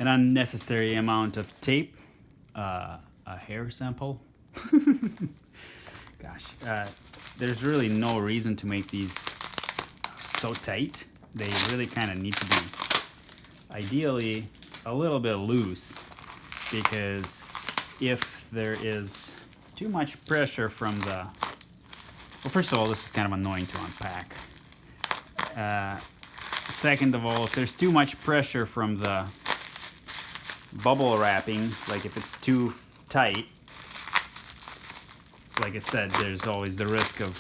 an unnecessary amount of tape, a hair sample. Gosh, there's really no reason to make these so tight. They really kind of need to be ideally a little bit loose, because if there is too much pressure from the, well, first of all, this is kind of annoying to unpack. Second of all, if there's too much pressure from the bubble wrapping, like if it's too tight, like I said, there's always the risk of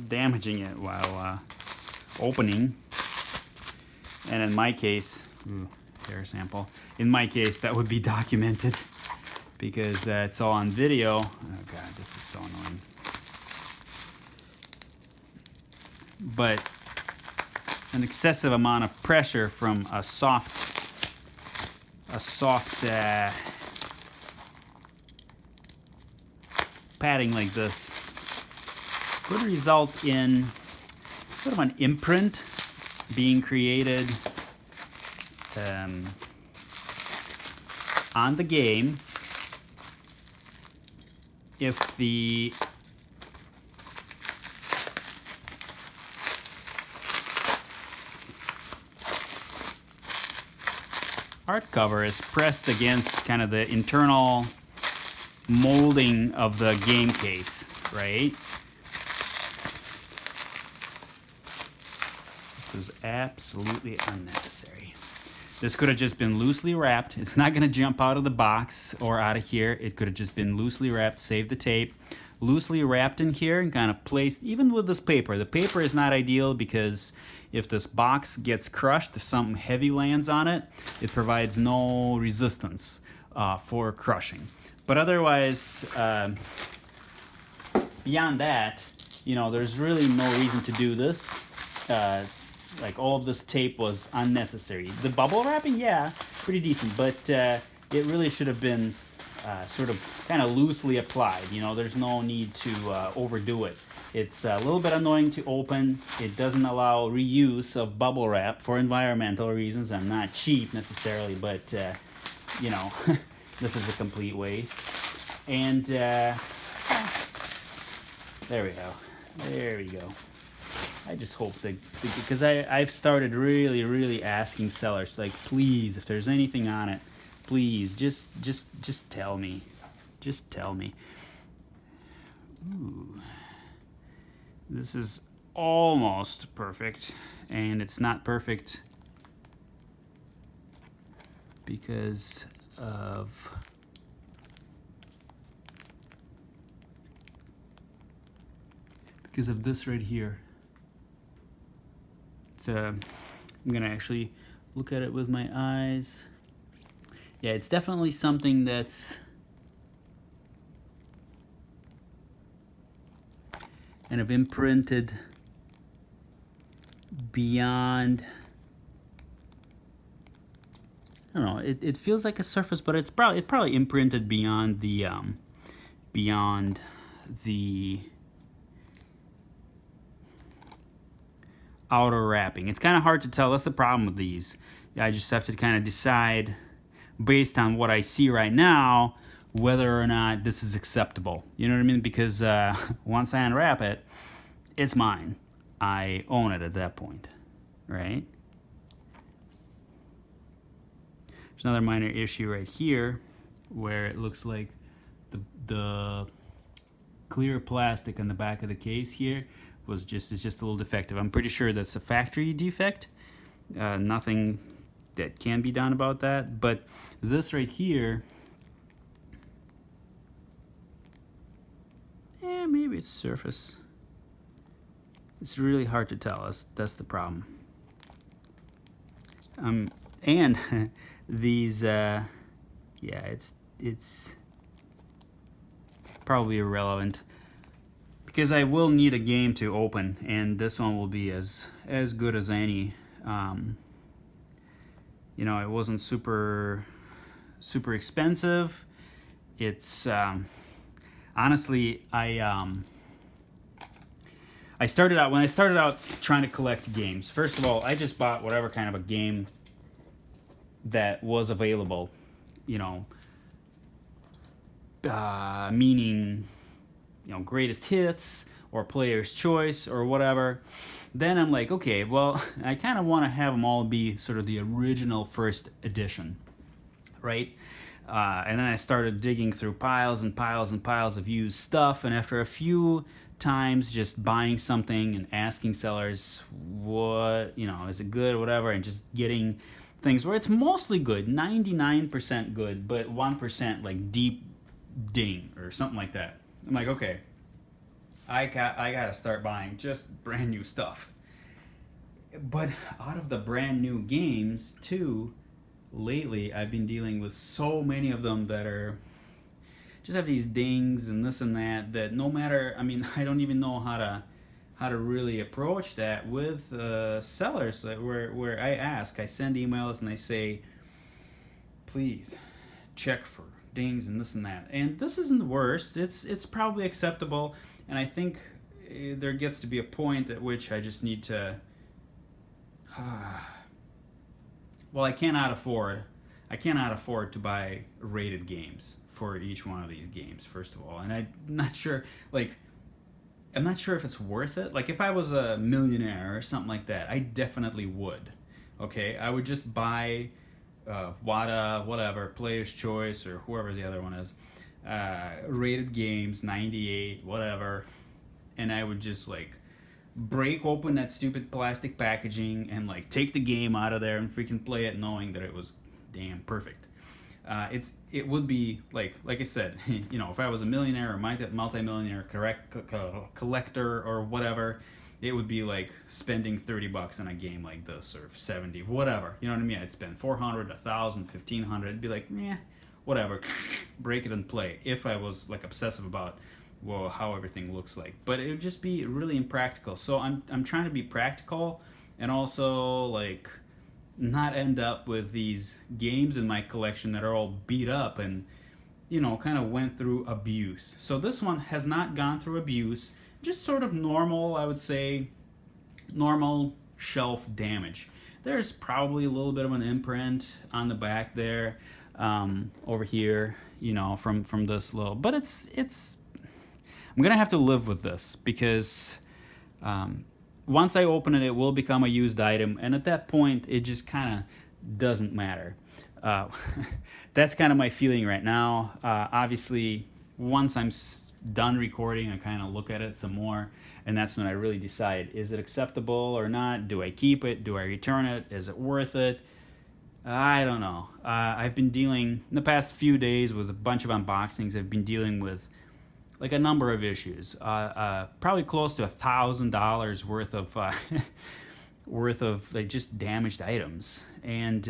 damaging it while opening. And in my case, hair sample. In my case, that would be documented because it's all on video. Oh god, this is so annoying. But an excessive amount of pressure from a soft padding like this could result in sort of an imprint being created on the game if the art cover is pressed against kind of the internal molding of the game case, right? This is absolutely unnecessary. This could have just been loosely wrapped. It's not gonna jump out of the box or out of here. It could have just been loosely wrapped, save the tape. Loosely wrapped in here and kind of placed, even with this paper. The paper is not ideal because if this box gets crushed, if something heavy lands on it, it provides no resistance for crushing. But otherwise, beyond that, you know, there's really no reason to do this. Like all of this tape was unnecessary. The bubble wrapping, yeah, pretty decent, but it really should have been sort of kind of loosely applied. You know, there's no need to overdo it. It's a little bit annoying to open. It doesn't allow reuse of bubble wrap for environmental reasons. I'm not cheap necessarily, but you know, this is a complete waste. And there we go. There we go. I just hope that, because I've started really asking sellers, like, please, if there's anything on it, please, just tell me. Just tell me. Ooh. This is almost perfect, and it's not perfect because of this right here. It's I'm gonna actually look at it with my eyes. Yeah, it's definitely something that's kind of imprinted beyond, I don't know, it feels like a surface, but it's probably imprinted beyond the outer wrapping. It's kind of hard to tell. That's the problem with these. I just have to kind of decide based on what I see right now whether or not this is acceptable. You know what I mean? Because once I unwrap it, it's mine. I own it at that point, right? There's another minor issue right here where it looks like the clear plastic on the back of the case here is just a little defective. I'm pretty sure that's a factory defect. Nothing that can be done about that. But this right here, maybe it's surface. It's really hard to tell. That's the problem. And these, yeah, it's probably irrelevant because I will need a game to open, and this one will be as good as any. You know, it wasn't super expensive. It's honestly, I started out trying to collect games. First of all, I just bought whatever kind of a game that was available, you know, meaning, you know, greatest hits or player's choice or whatever, then I'm like, okay, well, I kind of want to have them all be sort of the original first edition, right? And then I started digging through piles and piles and piles of used stuff, and after a few times just buying something and asking sellers what, you know, is it good or whatever, and just getting things where it's mostly good, 99% good, but 1% like deep ding or something like that. I'm like, okay, I gotta start buying just brand new stuff. But out of the brand new games too, lately I've been dealing with so many of them that are just have these dings and this and that, that no matter, I mean, I don't even know how to really approach that with sellers, where I send emails and I say, please check for dings and this and that. And this isn't the worst. It's probably acceptable, and I think there gets to be a point at which I just need to well, I cannot afford to buy rated games for each one of these games, first of all. And I'm not sure if it's worth it. Like, if I was a millionaire or something like that, I definitely would. Okay, I would just buy WADA, whatever, Player's Choice, or whoever the other one is, rated games, 98, whatever, and I would just, like, break open that stupid plastic packaging and, like, take the game out of there and freaking play it knowing that it was damn perfect. It would be like I said, you know, if I was a millionaire or multi-millionaire collector or whatever, it would be like spending $30 on a game like this, or 70, whatever. You know what I mean? I'd spend 400, 1,000, 1,500. It'd be like, whatever, break it and play. If I was like obsessive about, well, how everything looks like, but it would just be really impractical. So I'm trying to be practical and also like not end up with these games in my collection that are all beat up and, you know, kind of went through abuse. So this one has not gone through abuse, just sort of normal, I would say, normal shelf damage. There's probably a little bit of an imprint on the back there, over here, you know, from this little, but it's I'm gonna have to live with this, because once I open it, it will become a used item, and at that point, it just kind of doesn't matter. That's kind of my feeling right now. Obviously, once I'm done recording, I kind of look at it some more, and that's when I really decide, is it acceptable or not? Do I keep it? Do I return it? Is it worth it? I don't know. I've been dealing, in the past few days, with a bunch of unboxings. I've been dealing with like a number of issues, probably close to $1,000 worth of worth of like just damaged items, and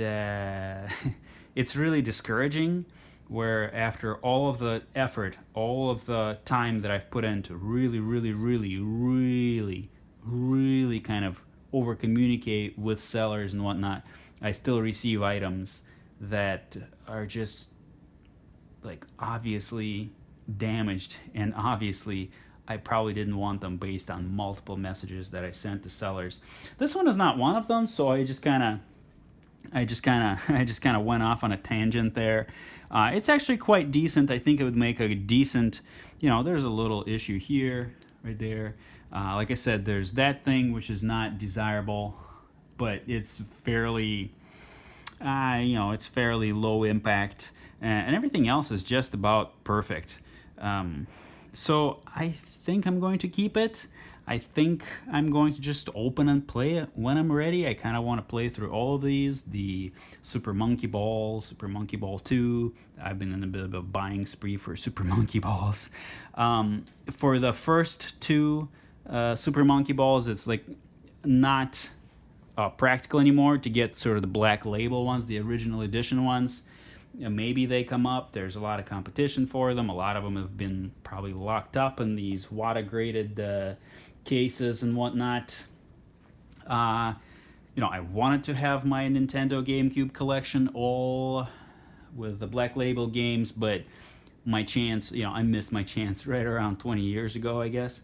it's really discouraging. Where after all of the effort, all of the time that I've put in to really, really, really, really, really kind of over communicate with sellers and whatnot, I still receive items that are just like obviously damaged, and obviously I probably didn't want them based on multiple messages that I sent to sellers. This one is not one of them, so I just kind of went off on a tangent there. It's actually quite decent. I think it would make a decent, you know, there's a little issue here, right there. Like I said, there's that thing which is not desirable, but it's fairly, it's fairly low impact, and everything else is just about perfect. So I think I'm going to keep it. I think I'm going to just open and play it when I'm ready. I kind of want to play through all of these. The Super Monkey Ball, Super Monkey Ball 2. I've been in a bit of a buying spree for Super Monkey Balls. For the first two Super Monkey Balls, it's like not practical anymore to get sort of the black label ones, the original edition ones. Maybe they come up. There's a lot of competition for them. A lot of them have been probably locked up in these WADA-graded cases and whatnot. I wanted to have my Nintendo GameCube collection all with the black label games, but my chance, I missed my chance right around 20 years ago, I guess.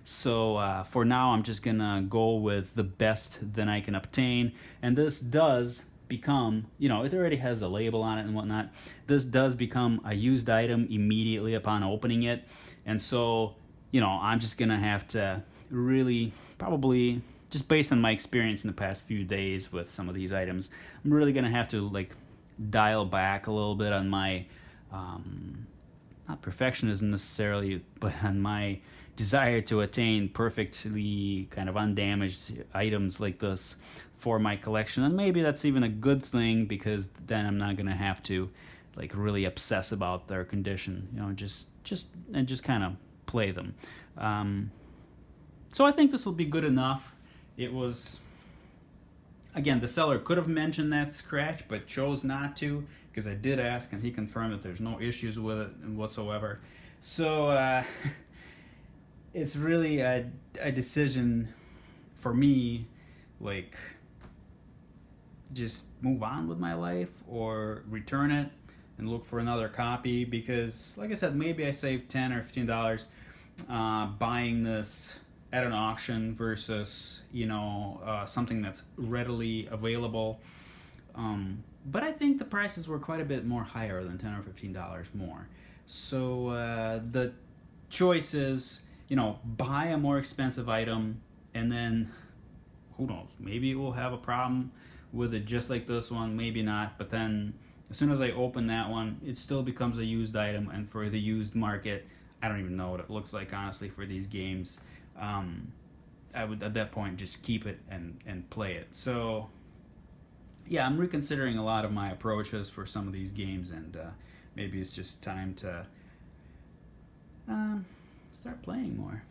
So for now, I'm just going to go with the best that I can obtain. And this does become, you know, it already has a label on it and whatnot. This does become a used item immediately upon opening it. And so, you know, I'm just going to have to really, probably, just based on my experience in the past few days with some of these items, I'm really going to have to, like, dial back a little bit on my, not perfectionism necessarily, but on my desire to attain perfectly kind of undamaged items like this for my collection. And maybe that's even a good thing, because then I'm not going to have to, like, really obsess about their condition, you know, just kind of play them. So I think this will be good enough. It was, again, the seller could have mentioned that scratch, but chose not to, because I did ask, and he confirmed that there's no issues with it whatsoever. So it's really a decision for me, like, just move on with my life or return it and look for another copy, because, like I said, maybe I saved $10 or $15 buying this at an auction versus, you know, something that's readily available. But I think the prices were quite a bit more higher than $10 or $15 more. So the choice is, you know, buy a more expensive item, and then who knows, maybe it will have a problem with it just like this one, maybe not. But then as soon as I open that one, it still becomes a used item, and for the used market, I don't even know what it looks like, honestly, for these games. I would at that point just keep it and play it. So yeah, I'm reconsidering a lot of my approaches for some of these games, and maybe it's just time to start playing more.